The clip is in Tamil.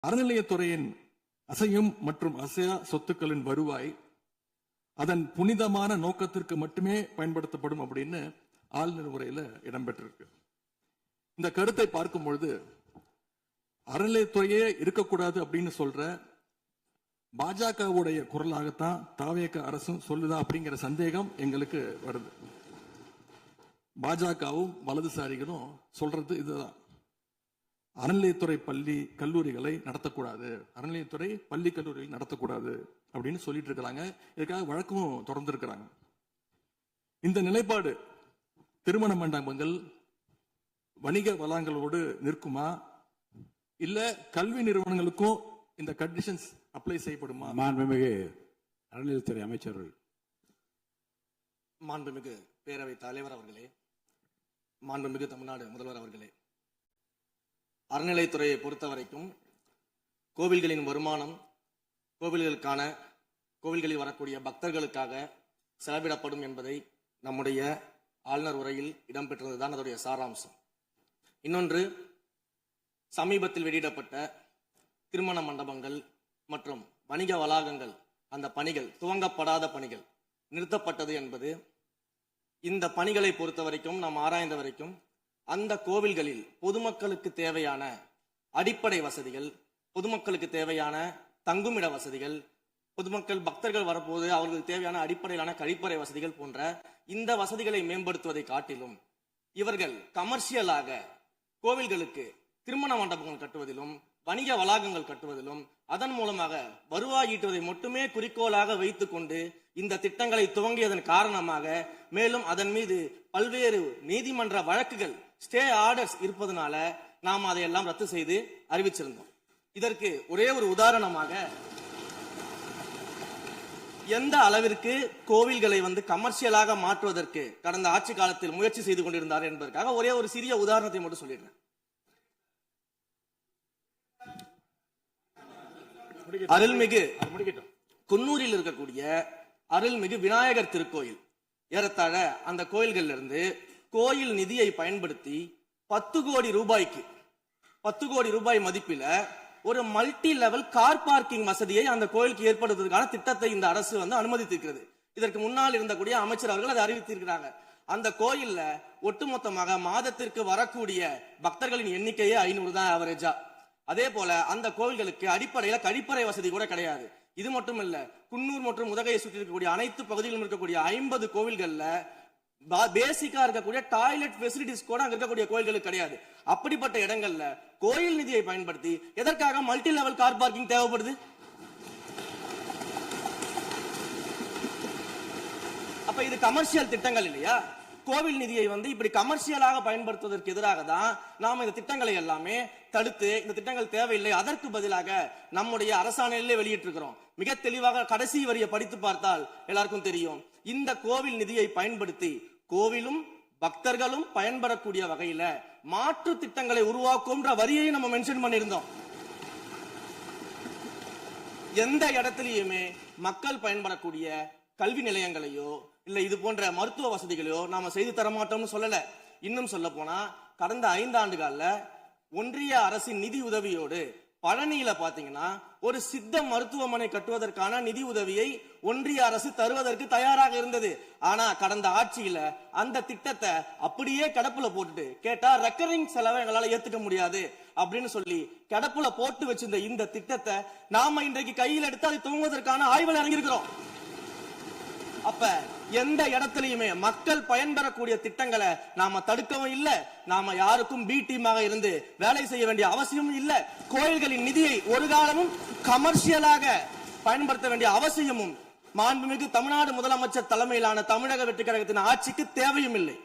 அறநிலையத்துறையின் அசையும் மற்றும் அசையா சொத்துக்களின் வருவாய் அதன் புனிதமான நோக்கத்திற்கு மட்டுமே பயன்படுத்தப்படும் அப்படின்னு ஆளுநர் உரையில இடம்பெற்றிருக்கு. இந்த கருத்தை பார்க்கும் பொழுது அறநிலையத்துறையே இருக்கக்கூடாது அப்படின்னு சொல்ற பாஜகவுடைய குரலாகத்தான் தாவேக அரசும் சொல்லுதா அப்படிங்கிற சந்தேகம் எங்களுக்கு வருது. பாஜகவும் வலதுசாரிகளும் சொல்றது இதுதான், அறநிலையத்துறை பள்ளி கல்லூரிகளை நடத்தக்கூடாது, அறநிலையத்துறை பள்ளி கல்லூரிகள் நடத்தக்கூடாது அப்படின்னு சொல்லிட்டு இருக்கிறாங்க. இதுக்காக வழக்கும் தொடர்ந்து இருக்கிறாங்க. இந்த நிலைப்பாடு திருமண மண்டபங்கள் வணிக வளங்களோடு நிற்குமா, இல்ல கல்வி நிறுவனங்களுக்கும் இந்த கண்டிஷன்ஸ் அப்ளை செய்யப்படுமா? மாண்புமிகு அறநிலையத்துறை அமைச்சர்கள். மாண்புமிகு பேரவை தலைவர் அவர்களே, மாண்புமிகு தமிழ்நாடு முதல்வர் அவர்களே, அறநிலையத்துறையை பொறுத்த வரைக்கும் கோவில்களின் வருமானம் கோவில்களில் வரக்கூடிய பக்தர்களுக்காக செலவிடப்படும் என்பதை நம்முடைய ஆளுநர் உரையில் இடம்பெற்றதுதான் அதனுடைய சாராம்சம். இன்னொன்று, சமீபத்தில் வெளியிடப்பட்ட திருமண மண்டபங்கள் மற்றும் வணிக வளாகங்கள் அந்த பணிகள் துவங்கப்படாத பணிகள் நிறுத்தப்பட்டது என்பது, இந்த பணிகளை பொறுத்த வரைக்கும் நாம் ஆராய்ந்த வரைக்கும் அந்த கோவில்களில் பொதுமக்களுக்கு தேவையான அடிப்படை வசதிகள், பொதுமக்களுக்கு தேவையான தங்குமிட வசதிகள், பொதுமக்கள் பக்தர்கள் வரப்போது அவர்களுக்கு தேவையான அடிப்படையிலான கழிப்பறை வசதிகள் போன்ற இந்த வசதிகளை மேம்படுத்துவதை காட்டிலும் இவர்கள் கமர்ஷியலாக கோவில்களுக்கு திருமண மண்டபங்கள் கட்டுவதிலும் வணிக வளாகங்கள் கட்டுவதிலும் அதன் மூலமாக வருவாய் ஈட்டுவதை மட்டுமே குறிக்கோளாக வைத்துக் கொண்டு இந்த திட்டங்களை துவங்கியதன் காரணமாக மேலும் அதன் மீது பல்வேறு நீதிமன்ற வழக்குகள் ஸ்டே ஆர்டர்ஸ் இருப்பதனால நாம் அதையெல்லாம் ரத்து செய்து அறிவிச்சிருந்தோம். இதற்கு ஒரே ஒரு உதாரணமாக, எந்த அளவிற்கு கோவில்களை கமர்ஷியலாக மாற்றுவதற்கு கடந்த ஆட்சி காலத்தில் முயற்சி செய்து கொண்டிருந்தார் என்பதற்காக ஒரே ஒரு சிறிய உதாரணத்தை மட்டும் சொல்லிடுறேன். அருள்மிகு குன்னூரில் இருக்கக்கூடிய அருள்மிகு விநாயகர் திருக்கோயில், ஏறத்தாழ அந்த கோயில்கள் இருந்து கோயில் நிதியை பயன்படுத்தி 10 கோடி ரூபாய் மதிப்பில ஒரு மல்டி லெவல் கார் பார்க்கிங் வசதியை அந்த கோயிலுக்கு ஏற்படுத்துவதற்கான திட்டத்தை இந்த அரசு அனுமதித்திருக்கிறது. இதற்கு முன்னால் இருந்தக்கூடிய அமைச்சர் அவர்கள் அதை அறிவித்திருக்கிறாங்க. அந்த கோயில்ல ஒட்டுமொத்தமாக மாதத்திற்கு வரக்கூடிய பக்தர்களின் எண்ணிக்கையே 500 தான் ஆவரேஜா. அதே போல அந்த கோவில்களுக்கு அடிப்படையில கழிப்பறை வசதி கூட கிடையாது. இது மட்டும் இல்ல, குன்னூர் மற்றும் உதகையை சுற்றி இருக்கக்கூடிய அனைத்து பகுதிகளிலும் இருக்கக்கூடிய 50 கோவில்கள்ல பேசிக்கா இருக்கக்கூடிய டாய்லெட் ஃபெசிலிட்டிஸ் கூட அங்க இருக்கக்கூடிய கோயில்களுக்கு கிடையாது. அப்படிப்பட்ட இடங்கள்ல கோயில் நிதியை பயன்படுத்தி எதற்காக மல்டி லெவல் கார் பார்க்கிங் தேவைப்படுது? அப்ப இது கமர்ஷியல் திட்டங்கள் இல்லையா? கோவில் நிதியை இப்படி கமர்ஷியலாக பயன்படுத்துவதற்கு எதிராக தான் நாம இந்த திட்டங்களை எல்லாமே தடுத்து, இந்த திட்டங்கள் தேவையில்லை, அதற்கு பதிலாக நம்முடைய அரசாணையிலே வெளியிட்டிருக்கிறோம். மிக தெளிவாக கடைசி வரியை படித்து பார்த்தால் எல்லாருக்கும் தெரியும். இந்த கோவில் நிதியை பயன்படுத்தி கோவிலும் பக்தர்களும் பயன்பெறக்கூடிய வகையில மாற்று திட்டங்களை உருவாக்கும் வரியை நம்ம மென்ஷன் பண்ணியிருந்தோம். எந்த இடத்திலையுமே மக்கள் பயன்படக்கூடிய கல்வி நிலையங்களையோ இல்ல இது போன்ற மருத்துவ வசதிகளையோ நாம செய்து தரமாட்டோம்னு சொல்லல. இன்னும் சொல்ல போனா, கடந்த 5 ஆண்டுகள்ல ஒன்றிய அரசின் நிதி உதவியோடு பழனியில பாத்தீங்கன்னா ஒரு சித்த மருத்துவமனை கட்டுவதற்கான நிதி உதவியை ஒன்றிய அரசு தருவதற்கு தயாராக இருந்தது. ஆனா கடந்த ஆட்சியில அந்த திட்டத்தை அப்படியே கிடப்புல போட்டுட்டு கேட்டா ரெக்கரிங் செலவை எங்களால ஏத்துக்க முடியாது அப்படின்னு சொல்லி கிடப்புல போட்டு வச்சிருந்த இந்த திட்டத்தை நாம இன்றைக்கு கையில் எடுத்து அதை துவங்குவதற்கான ஆய்வில் இறங்கியிருக்கிறோம். அப்ப எந்த இடத்திலையுமே மக்கள் பயன்பெறக்கூடிய திட்டங்களை நாம தடுக்கவும் இல்லை, நாம யாருக்கும் பி டீமாக இருந்து வேலை செய்ய வேண்டிய அவசியமும் இல்லை. கோயில்களின் நிதியை ஒரு காலமும் கமர்ஷியலாக பயன்படுத்த வேண்டிய அவசியமும் மாண்புமிகு தமிழ்நாடு முதலமைச்சர் தலைமையிலான தமிழக வெற்றி கழகத்தின் ஆட்சிக்கு தேவையும் இல்லை.